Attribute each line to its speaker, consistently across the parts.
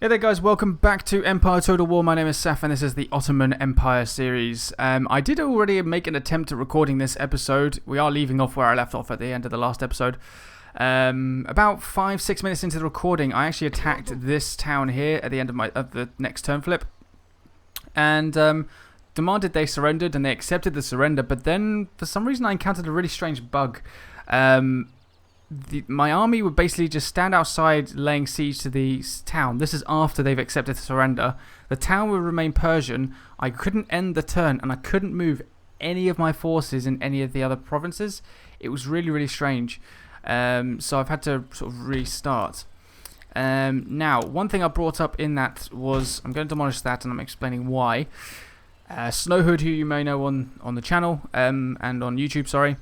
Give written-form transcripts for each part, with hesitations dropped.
Speaker 1: Hey there guys, welcome back to Empire Total War. My name is Seth and this is the Ottoman Empire series. I did already make an attempt at recording this episode. We are leaving off where I left off at the end of the last episode. About 5-6 minutes into the recording, I actually attacked this town here at the end of the next turn flip. And demanded they surrendered, and they accepted the surrender, but then for some reason I encountered a really strange bug. My army would basically just stand outside laying siege to the town. This is after they've accepted the surrender. The town would remain Persian. I couldn't end the turn and I couldn't move any of my forces in any of the other provinces. It was really, really strange. So I've had to sort of restart. Now, one thing I brought up in that was, I'm going to demolish that and I'm explaining why. Snowhood, who you may know on the channel and on YouTube, sorry.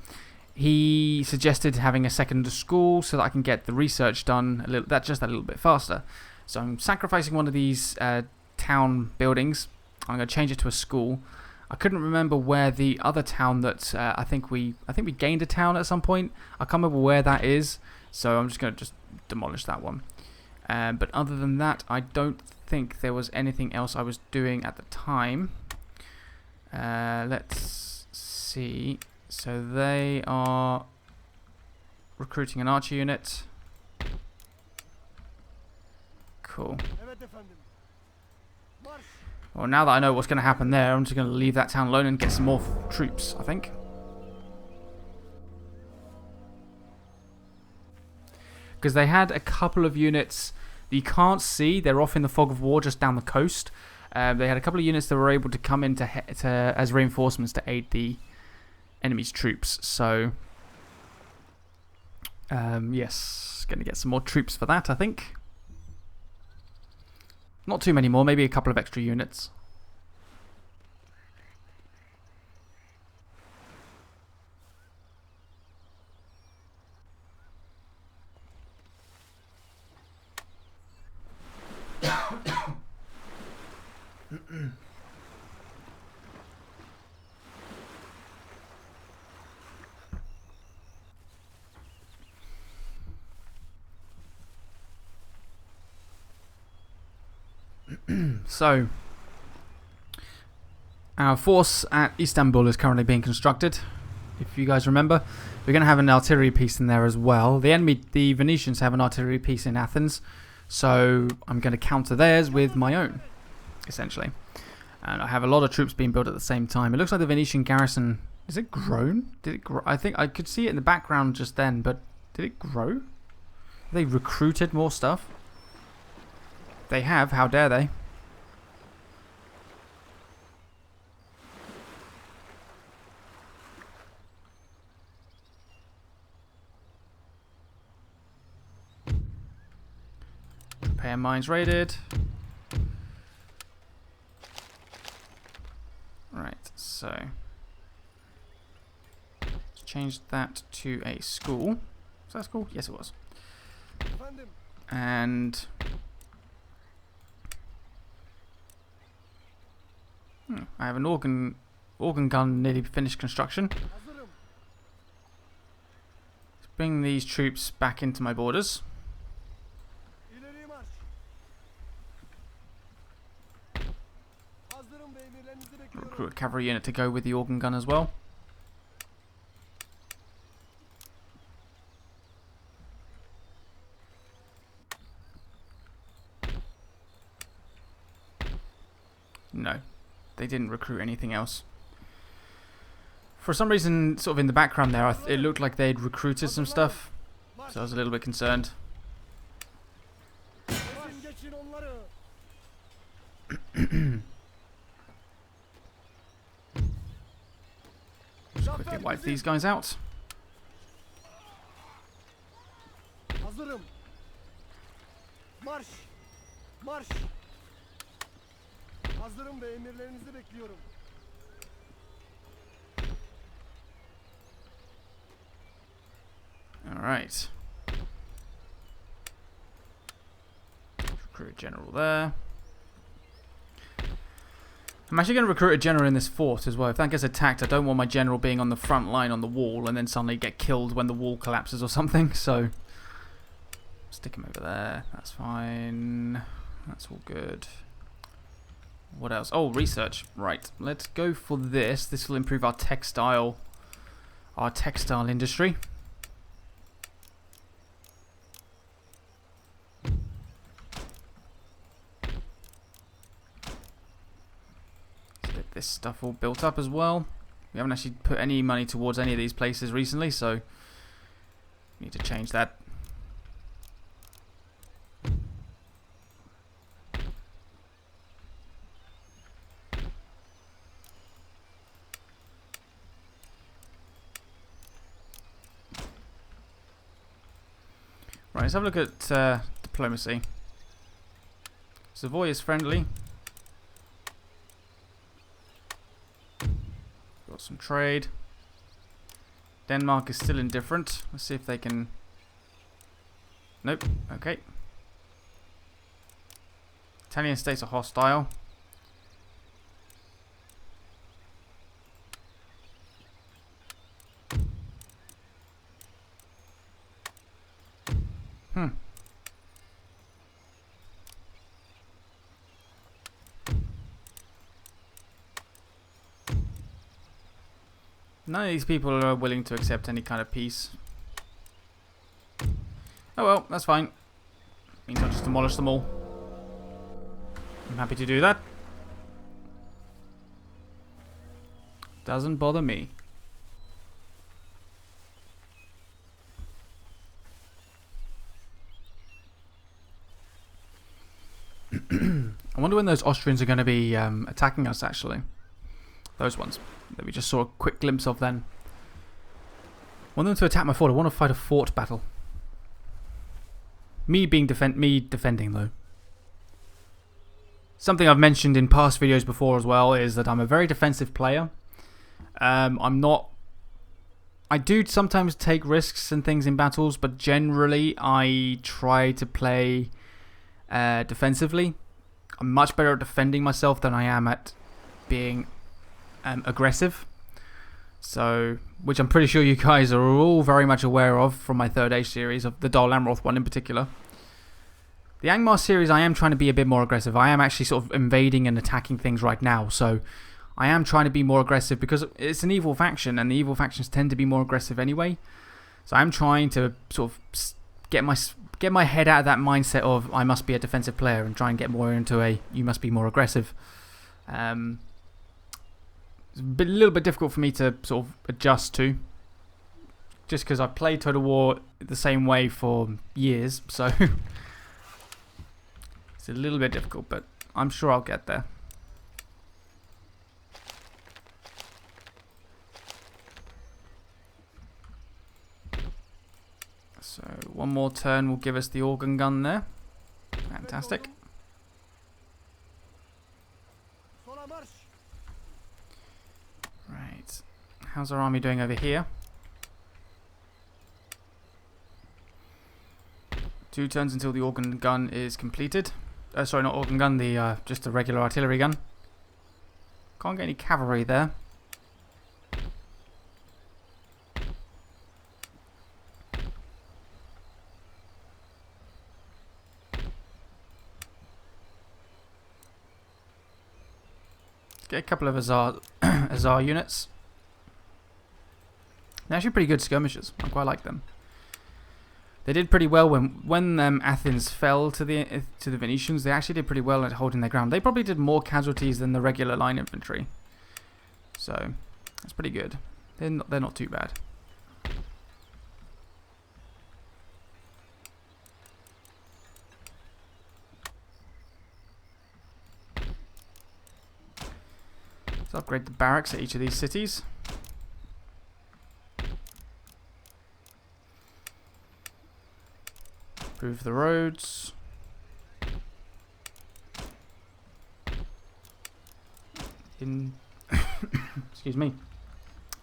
Speaker 1: He suggested having a second school so that I can get the research done just a little bit faster. So I'm sacrificing one of these town buildings. I'm going to change it to a school. I couldn't remember where the other town that I think we gained a town at some point. I can't remember where that is, so I'm just going to demolish that one. But other than that, I don't think there was anything else I was doing at the time. Let's see. So they are recruiting an archer unit. Cool. Well, now that I know what's going to happen there, I'm just going to leave that town alone and get some more troops, I think. Because they had a couple of units that you can't see. They're off in the fog of war just down the coast. They had a couple of units that were able to come in as reinforcements to aid the enemy's troops, so yes, going to get some more troops for that, I think. Not too many more, maybe a couple of extra units. So, our force at Istanbul is currently being constructed. If you guys remember, we're going to have an artillery piece in there as well. The Venetians have an artillery piece in Athens, so I'm going to counter theirs with my own, essentially. And I have a lot of troops being built at the same time. It looks like the Venetian garrison, is it grown? Did it grow? I think I could see it in the background just then, but did it grow? Have they recruited more stuff? They have, how dare they? Repair mines raided. Right, so let's change that to a school. Was that a school? Yes, it was. And I have an organ gun nearly finished construction. Let's bring these troops back into my borders. Recruit a cavalry unit to go with the organ gun as well. No, they didn't recruit anything else. For some reason, sort of in the background there, it looked like they'd recruited some stuff, so I was a little bit concerned. Just quickly wipe these guys out.
Speaker 2: Marş! Marş! Hazırım ve emirlerinizi bekliyorum.
Speaker 1: Alright. Recruit a general there. I'm actually going to recruit a general in this fort as well. If that gets attacked, I don't want my general being on the front line on the wall and then suddenly get killed when the wall collapses or something. So, stick him over there. That's fine. That's all good. What else? Oh, research. Right. Let's go for this. This will improve our textile industry. Let's get this stuff all built up as well. We haven't actually put any money towards any of these places recently, so we need to change that. Right, let's have a look at diplomacy. Savoy is friendly. Got some trade. Denmark is still indifferent. Let's see if they can... Nope. Okay. Italian states are hostile. None of these people are willing to accept any kind of peace. Oh well, that's fine. Means I'll just demolish them all. I'm happy to do that. Doesn't bother me. I wonder when those Austrians are going to be attacking us, actually. Those ones that we just saw a quick glimpse of then. I want them to attack my fort. I want to fight a fort battle. Me defending, though. Something I've mentioned in past videos before as well is that I'm a very defensive player. I'm not... I do sometimes take risks and things in battles, but generally I try to play defensively. I'm much better at defending myself than I am at being aggressive. So, which I'm pretty sure you guys are all very much aware of from my Third Age series, of the Dol Amroth one in particular. The Angmar series, I am trying to be a bit more aggressive. I am actually sort of invading and attacking things right now, so I am trying to be more aggressive because it's an evil faction, and the evil factions tend to be more aggressive anyway. So I'm trying to sort of get my head out of that mindset of I must be a defensive player and try and get more into a you must be more aggressive. It's a little bit difficult for me to sort of adjust to, just because I've played Total War the same way for years, so it's a little bit difficult, but I'm sure I'll get there. So one more turn will give us the organ gun there. Fantastic. Right. How's our army doing over here? 2 turns until the organ gun is completed. Sorry, not organ gun, the just a regular artillery gun. Can't get any cavalry there. Get a couple of Azar units. They're actually pretty good skirmishers. I quite like them. They did pretty well when Athens fell to the Venetians. They actually did pretty well at holding their ground. They probably did more casualties than the regular line infantry. So that's pretty good. They're not too bad. Let's upgrade the barracks at each of these cities. Improve the roads. Excuse me.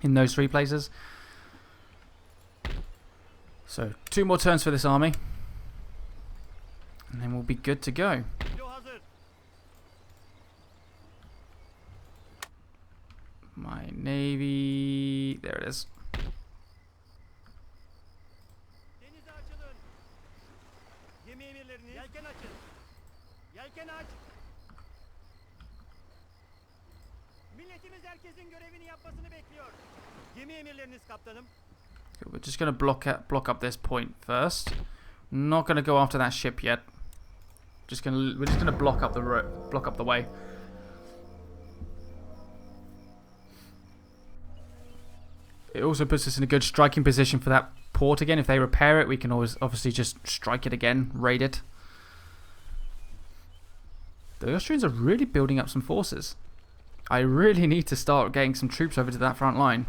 Speaker 1: In those 3 places. So 2 more turns for this army, and then we'll be good to go. My navy, there it is.
Speaker 2: Yelken aç. Milletimiz herkesin görevini yapmasını bekliyor. Gemi emirleriniz kaptanım.
Speaker 1: We're just going to block up this point first. Not going to go after that ship yet. We're just going to block up the way. It also puts us in a good striking position for that port again. If they repair it, we can always obviously just strike it again, raid it. The Austrians are really building up some forces. I really need to start getting some troops over to that front line.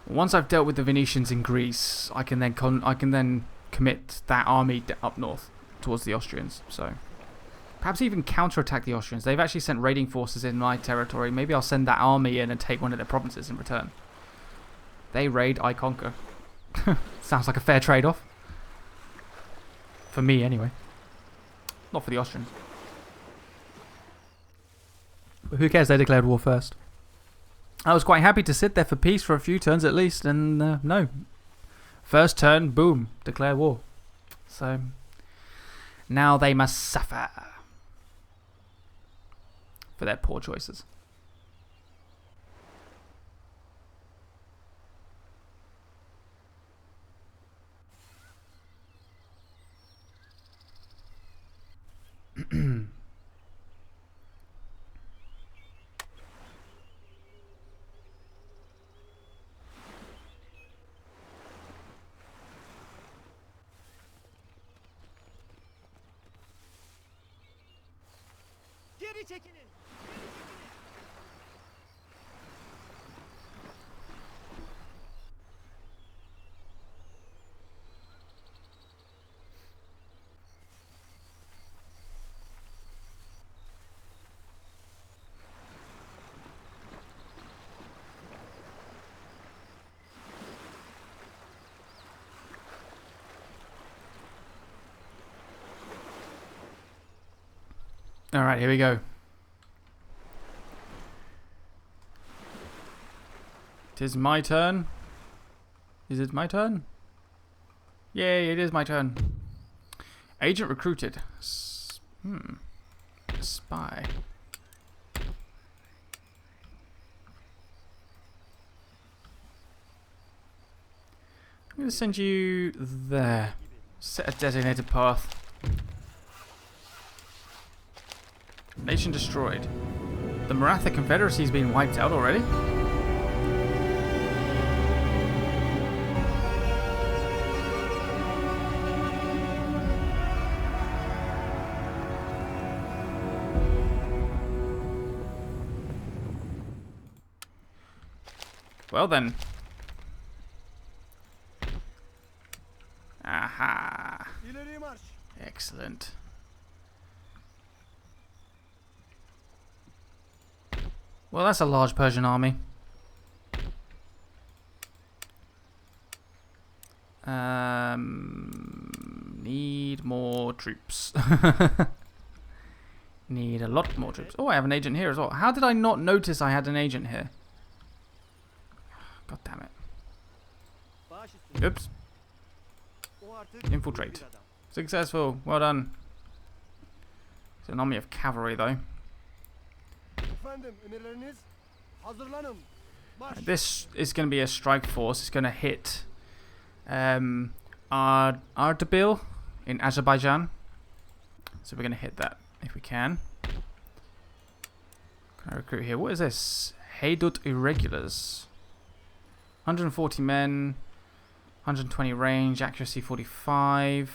Speaker 1: Once I've dealt with the Venetians in Greece, I can then commit that army up north towards the Austrians. So perhaps even counterattack the Austrians. They've actually sent raiding forces in my territory. Maybe I'll send that army in and take one of their provinces in return. They raid, I conquer. Sounds like a fair trade-off. For me, anyway. Not for the Austrians. But who cares? They declared war first. I was quite happy to sit there for peace for a few turns at least, and no. First turn, boom, declare war. So, now they must suffer for their poor choices.
Speaker 2: Geri çekilin.
Speaker 1: Alright, here we go. Tis my turn. Is it my turn? Yay, it is my turn. Agent recruited. Spy. I'm going to send you there. Set a designated path. Nation destroyed. The Maratha Confederacy's been wiped out already? Well then. Aha.
Speaker 2: İleri marş.
Speaker 1: Excellent. Well, that's a large Persian army. Need more troops. Need a lot more troops. Oh, I have an agent here as well. How did I not notice I had an agent here? God damn it.
Speaker 2: Baş üstüne.
Speaker 1: Oops.
Speaker 2: O artık
Speaker 1: Infiltrate.
Speaker 2: bir adam.
Speaker 1: Successful. Well done. It's an army of cavalry, though.
Speaker 2: Efendim, emirleriniz hazırlanın. Marş.
Speaker 1: This is going to be a strike force. It's going to hit Ardabil in Azerbaijan. So we're going to hit that if we can. Can I recruit here? What is this? Haydut Irregulars. 140 men, 120 range, accuracy 45.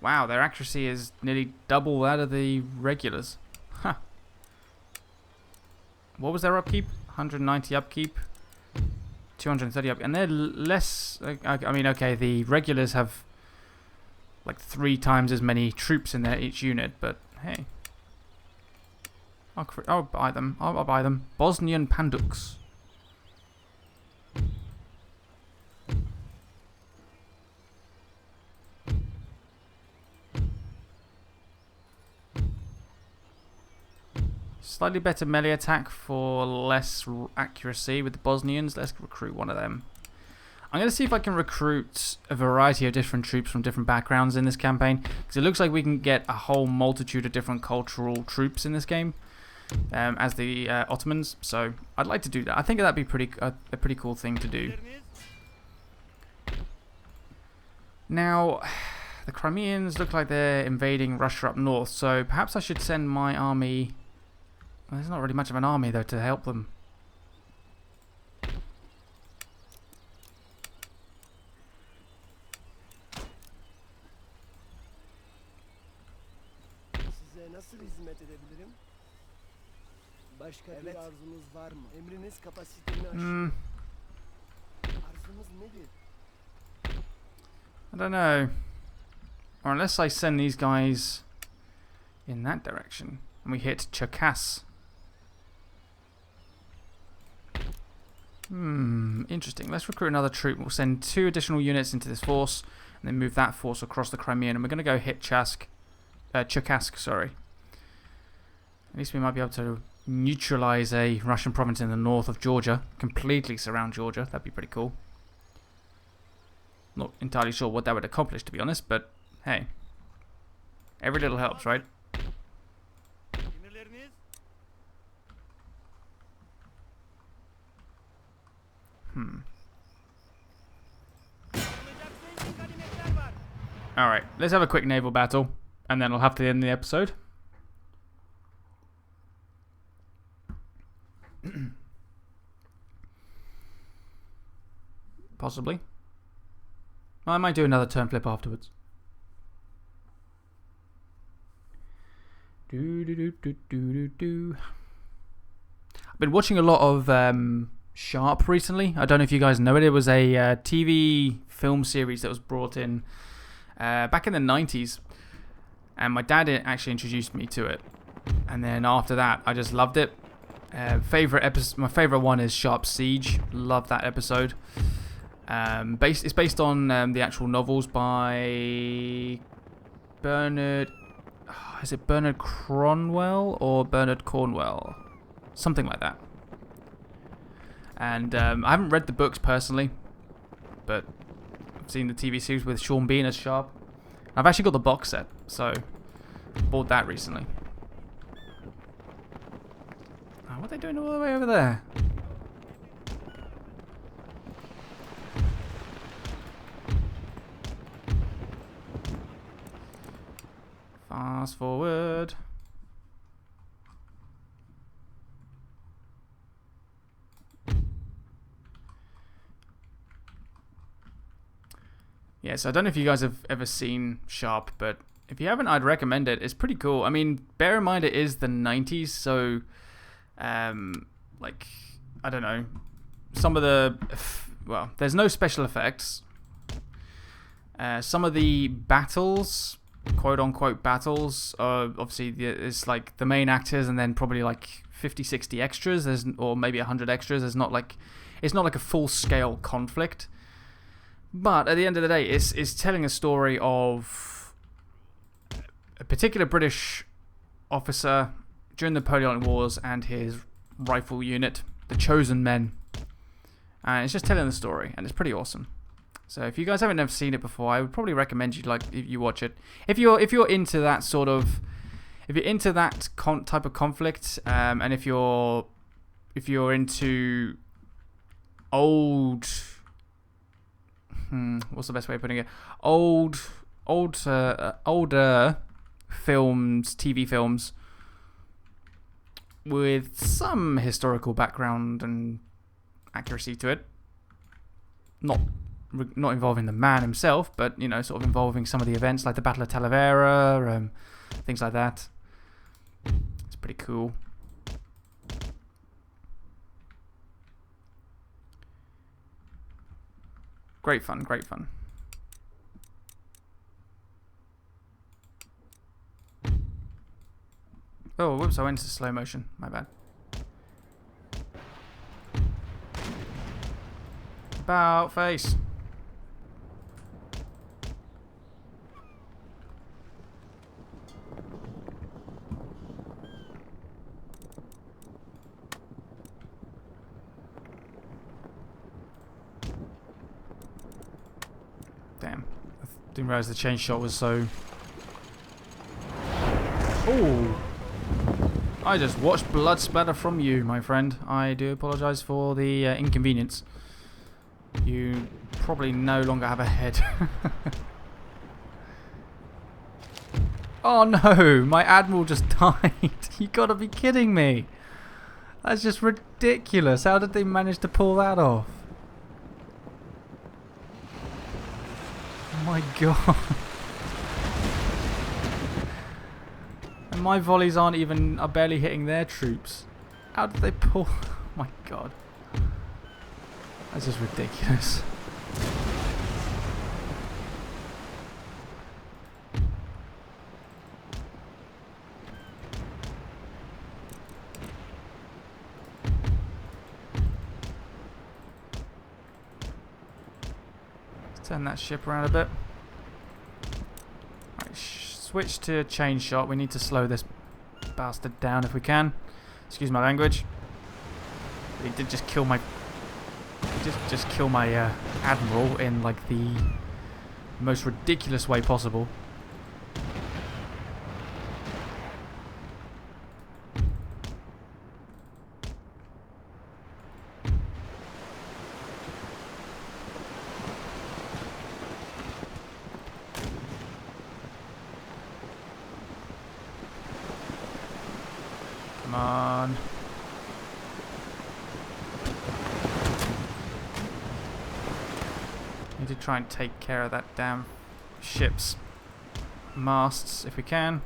Speaker 1: Wow, their accuracy is nearly double that of the regulars. Huh. What was their upkeep? 190 upkeep, 230 upkeep, and they're less. I mean, okay, the regulars have like 3 times as many troops in there each unit, but hey, I'll buy them. I'll buy them. Bosnian Panduks. Slightly better melee attack for less accuracy with the Bosnians. Let's recruit one of them. I'm going to see if I can recruit a variety of different troops from different backgrounds in this campaign, because it looks like we can get a whole multitude of different cultural troops in this game as the Ottomans. So I'd like to do that. I think that'd be a pretty cool thing to do. Now, the Crimeans look like they're invading Russia up north, so perhaps I should send my army. Well, there's not really much of an army though to help them.
Speaker 3: Nasıl hizmet edebilirim? Başka bir arzunuz var mı? Emriniz kapasitemi aşıyor. Arzunuz nedir?
Speaker 1: I don't know. Or unless I send these guys in that direction and we hit Cherkass. Interesting. Let's recruit another troop. We'll send 2 additional units into this force and then move that force across the Crimean, and we're going to go hit Cherkass, sorry. At least we might be able to neutralize a Russian province in the north of Georgia. Completely surround Georgia. That'd be pretty cool. Not entirely sure what that would accomplish, to be honest, but hey. Every little helps, right? Alright, let's have a quick naval battle, and then I'll have to end the episode. Possibly. I might do another turn flip afterwards. I've been watching a lot of Sharp recently. I don't know if you guys know it. It was a TV film series that was brought in back in the 90s. And my dad actually introduced me to it. And then after that, I just loved it. My favorite one is Sharp Siege. Love that episode. It's based on the actual novels by Bernard. Is it Bernard Cornwell or Bernard Cornwell? Something like that. And I haven't read the books personally, but I've seen the TV series with Sean Bean as Sharp. I've actually got the box set, so bought that recently. Oh, what are they doing all the way over there? Fast forward. Yes, I don't know if you guys have ever seen Sharp, but if you haven't, I'd recommend it. It's pretty cool. I mean, bear in mind it is the 90s, so like, I don't know, some of the, well, there's no special effects. Some of the battles, quote-unquote battles, obviously it's like the main actors and then probably like 50, 60 extras, or maybe 100 extras. It's not like a full-scale conflict. But at the end of the day, it's telling a story of a particular British officer during the Napoleonic Wars and his rifle unit, the Chosen Men. And it's just telling the story, and it's pretty awesome. So if you guys haven't ever seen it before, I would probably recommend you watch it. If you're into that sort of, if you're into that type of conflict, and if you're into old, what's the best way of putting it? Older films, TV films with some historical background and accuracy to it. Not involving the man himself, but you know, sort of involving some of the events like the Battle of Talavera, things like that. It's pretty cool. Great fun, great fun. Oh, whoops, I went into slow motion. My bad. About face. Didn't realise the chain shot was so... Oh! I just watched blood splatter from you, my friend. I do apologise for the inconvenience. You probably no longer have a head. Oh no! My admiral just died. You gotta be kidding me. That's just ridiculous. How did they manage to pull that off? Oh my god. And my volleys are barely hitting their troops. How did they pull? Oh my god. That's just ridiculous. Let's turn that ship around a bit. Right, switch to chain shot. We need to slow this bastard down if we can. Excuse my language. He did just kill my... Just kill my admiral in like the most ridiculous way possible. Come on. Need to try and take care of that damn ship's masts if we can.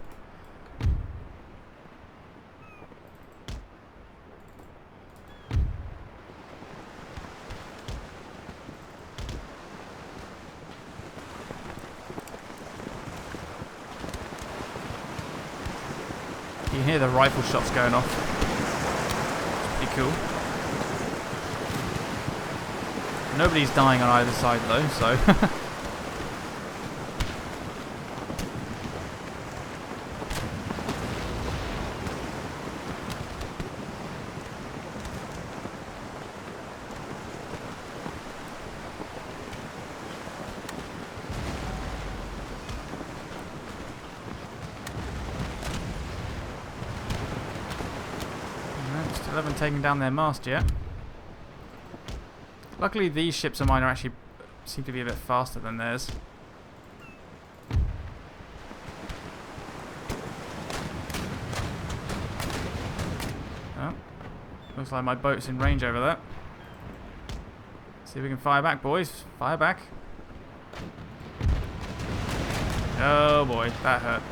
Speaker 1: You can hear the rifle shots going off. It's pretty cool. Nobody's dying on either side though, so... Still haven't taken down their mast yet. Luckily these ships of mine are actually seem to be a bit faster than theirs. Oh, looks like my boat's in range over there. See if we can fire back, boys. Fire back. Oh boy, that hurt.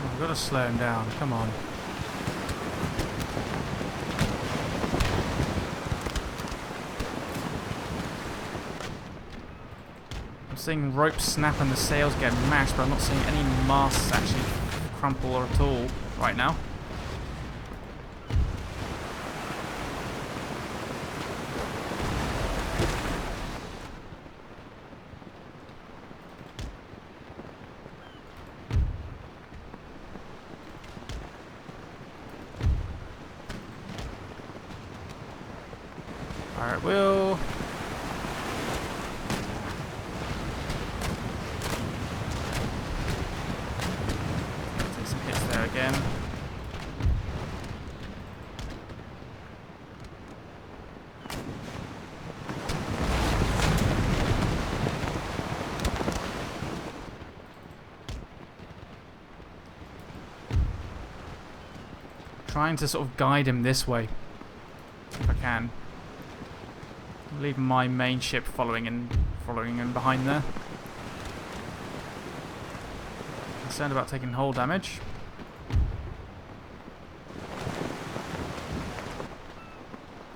Speaker 1: I've got to slow him down, come on. I'm seeing ropes snap and the sails get mashed, but I'm not seeing any masts actually crumple or at all right now. Alright, we'll... take some hits there again. Trying to sort of guide him this way, if I can. Leaving my main ship following in behind there. Concerned about taking hull damage.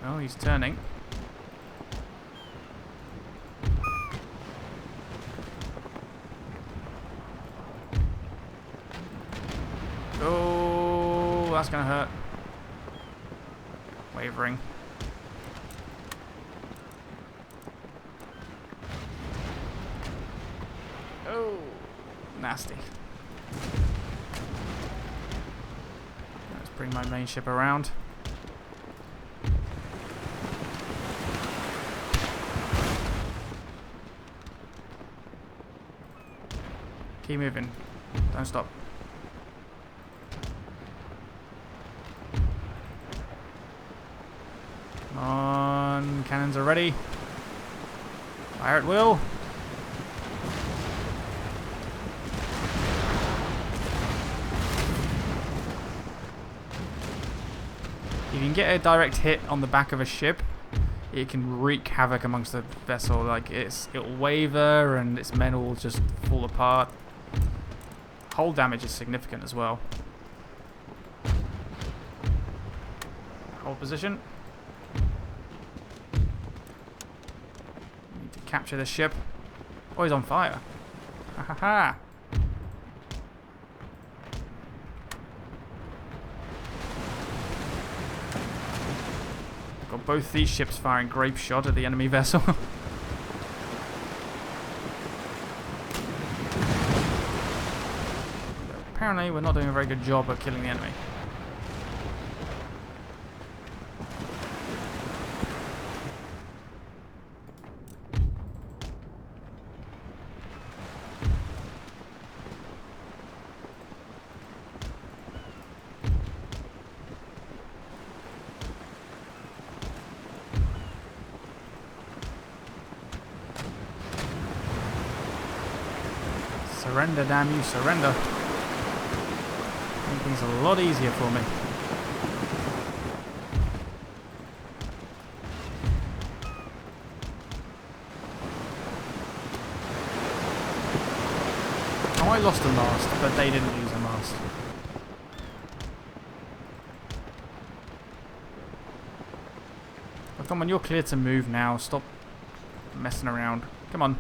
Speaker 1: Oh, he's turning. Oh, that's gonna hurt. Wait wavering. Oh, nasty. Let's bring my main ship around. Keep moving. Don't stop. Come on. Cannons are ready. Fire at will. You can get a direct hit on the back of a ship. It can wreak havoc amongst the vessel. Like it'll waver and its men will just fall apart. Hull damage is significant as well. Hold position. Need to capture the ship. Oh, he's on fire. Ha ha ha. Got both these ships firing grape shot at the enemy vessel. Apparently, we're not doing a very good job at killing the enemy. Surrender, damn you, surrender. Make things a lot easier for me. Oh, I lost a mast, but they didn't lose a mast. Oh, come on, you're clear to move now. Stop messing around. Come on.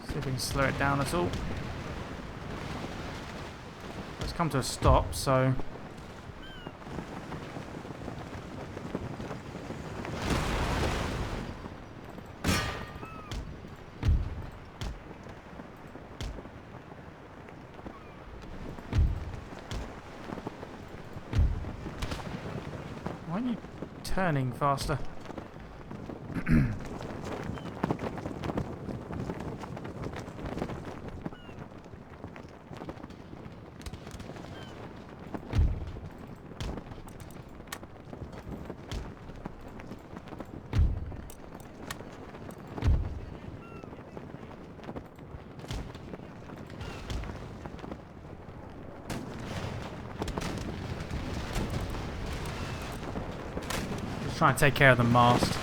Speaker 1: See if we can slow it down at all. Let's come to a stop, so... Why aren't you turning faster? Trying to take care of the mast.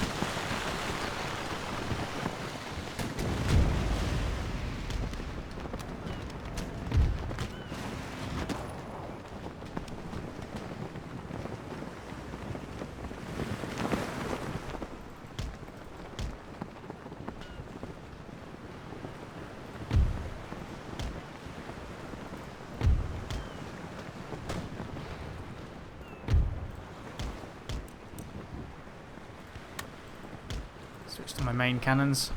Speaker 1: Switch to my main cannons.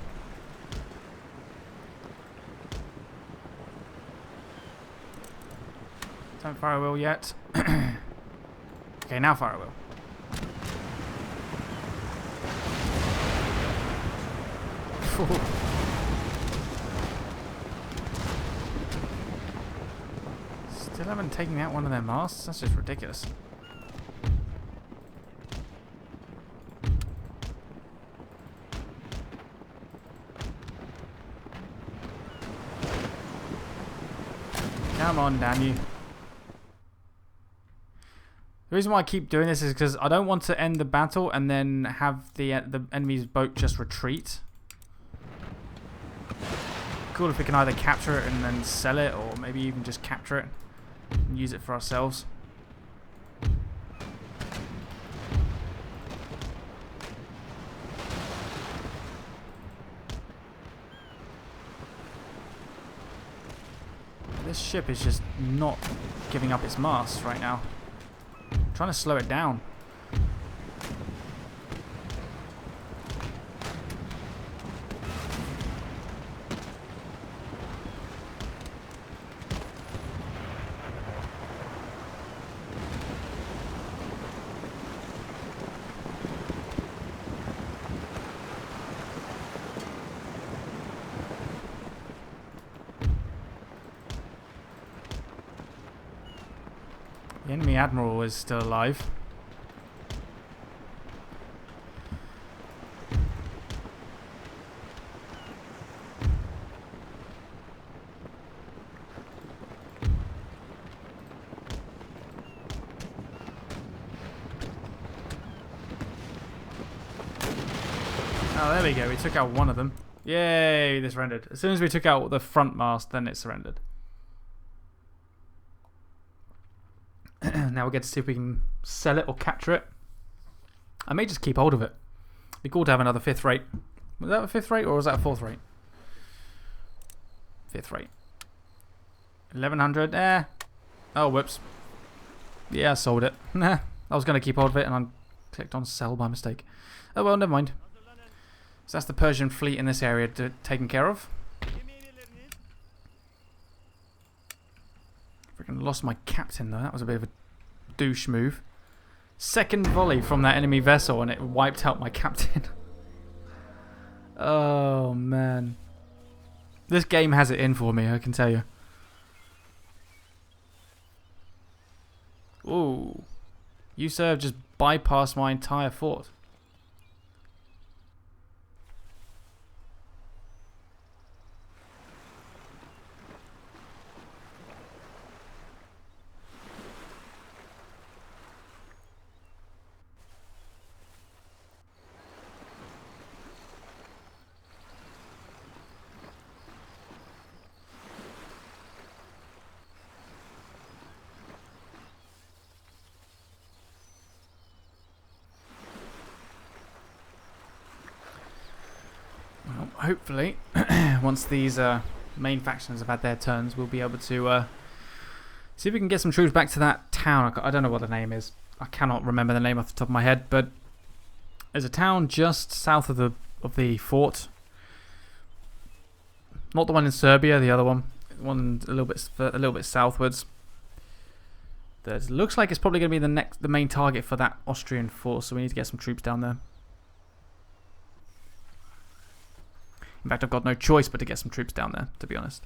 Speaker 1: Don't fire a will yet. Okay, now fire a will. Still haven't taken out one of their masts? That's just ridiculous. Come on, damn you. The reason why I keep doing this is because I don't want to end the battle and then have the enemy's boat just retreat. Cool if we can either capture it and then sell it, or maybe even just capture it and use it for ourselves. This ship is just not giving up its masts right now. I'm trying to slow it down. The enemy admiral is still alive. Oh, there we go. We took out one of them. Yay, they surrendered. As soon as we took out the front mast, then it surrendered. Now we'll get to see if we can sell it or capture it. I may just keep hold of it. It'd be cool to have another 5th rate. Was that a 5th rate or was that a 4th rate? 5th rate. 1100. Oh, whoops. Yeah, I sold it. Nah, I was going to keep hold of it and I clicked on sell by mistake. Oh well, never mind. So that's the Persian fleet in this area taken care of. Freaking lost my captain though. That was a bit of a douche move. Second volley from that enemy vessel and it wiped out my captain. Oh man. This game has it in for me, I can tell you. Ooh. You, sir, have just bypassed my entire fort. Well, hopefully, once these main factions have had their turns, we'll be able to see if we can get some troops back to that town. I don't know what the name is. I cannot remember the name off the top of my head, but there's a town just south of the fort. Not the one in Serbia, the other one. One a little bit southwards. That looks like it's probably going to be the main target for that Austrian force, so we need to get some troops down there. In fact, I've got no choice but to get some troops down there, to be honest.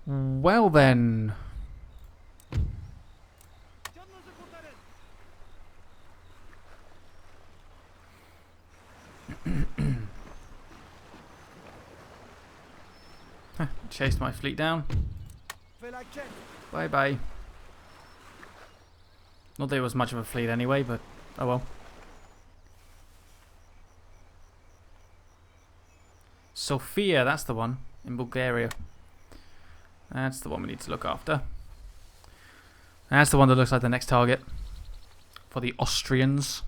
Speaker 1: Well then. Chased my fleet down. Bye bye. Not that it was much of a fleet anyway, but oh well. Sofia, that's the one in Bulgaria. That's the one we need to look after. That's the one that looks like the next target for the Austrians.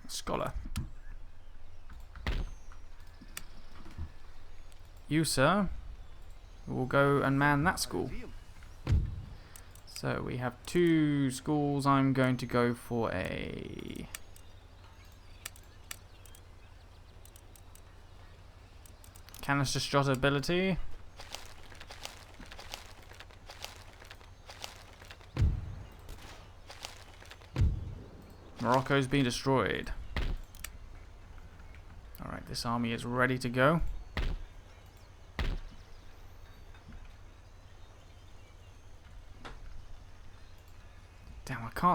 Speaker 1: Scholar. You, sir, will go and man that school. So we have 2 schools. I'm going to go for a canister shot ability. Morocco's been destroyed. Alright, this army is ready to go.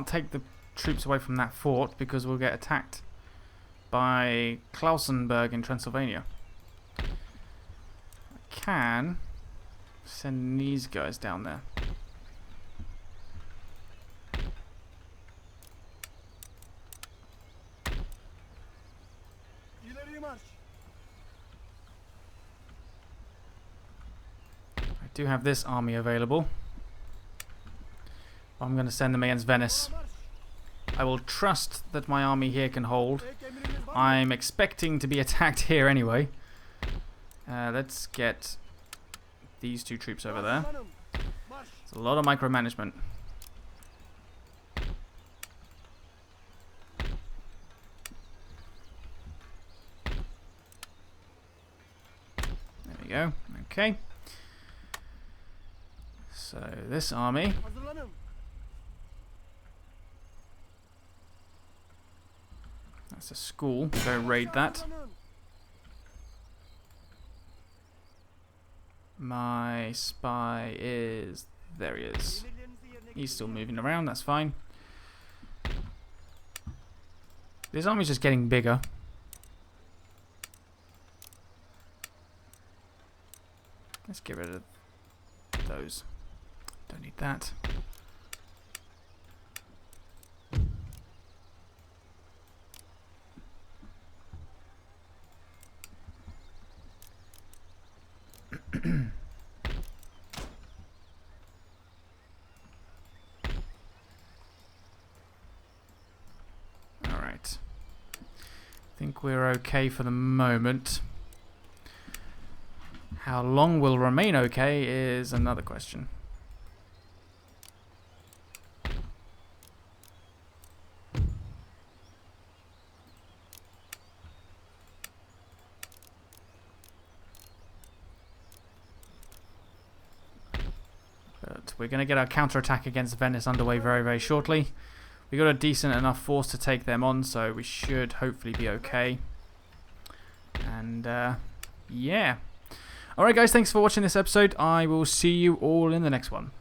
Speaker 1: can't take the troops away from that fort because we'll get attacked by Klausenberg in Transylvania. I can send these guys down there.
Speaker 3: İleri marş.
Speaker 1: I do have this army available. I'm going to send them against Venice. I will trust that my army here can hold.
Speaker 3: Ek emriniz var mı?
Speaker 1: I'm expecting to be attacked here anyway. Let's get these two troops over there.
Speaker 3: Aslanım, marş.
Speaker 1: It's a lot of micromanagement. There we go. Okay. So this army.
Speaker 3: Hazırlanın.
Speaker 1: That's a school. Go raid that.
Speaker 3: Hazırlanın.
Speaker 1: My spy is... There he is.
Speaker 2: Emirlerinizi yerine
Speaker 1: He's still
Speaker 2: getirin.
Speaker 1: moving around, that's fine. This army's just getting bigger. Let's get rid of those. Don't need that. Alright. I think we're okay for the moment. How long we'll remain okay is another question. But we're going to get our counterattack against Venice underway very, very shortly. We got a decent enough force to take them on, so we should hopefully be okay. And yeah. Alright guys, thanks for watching this episode. I will see you all in the next one.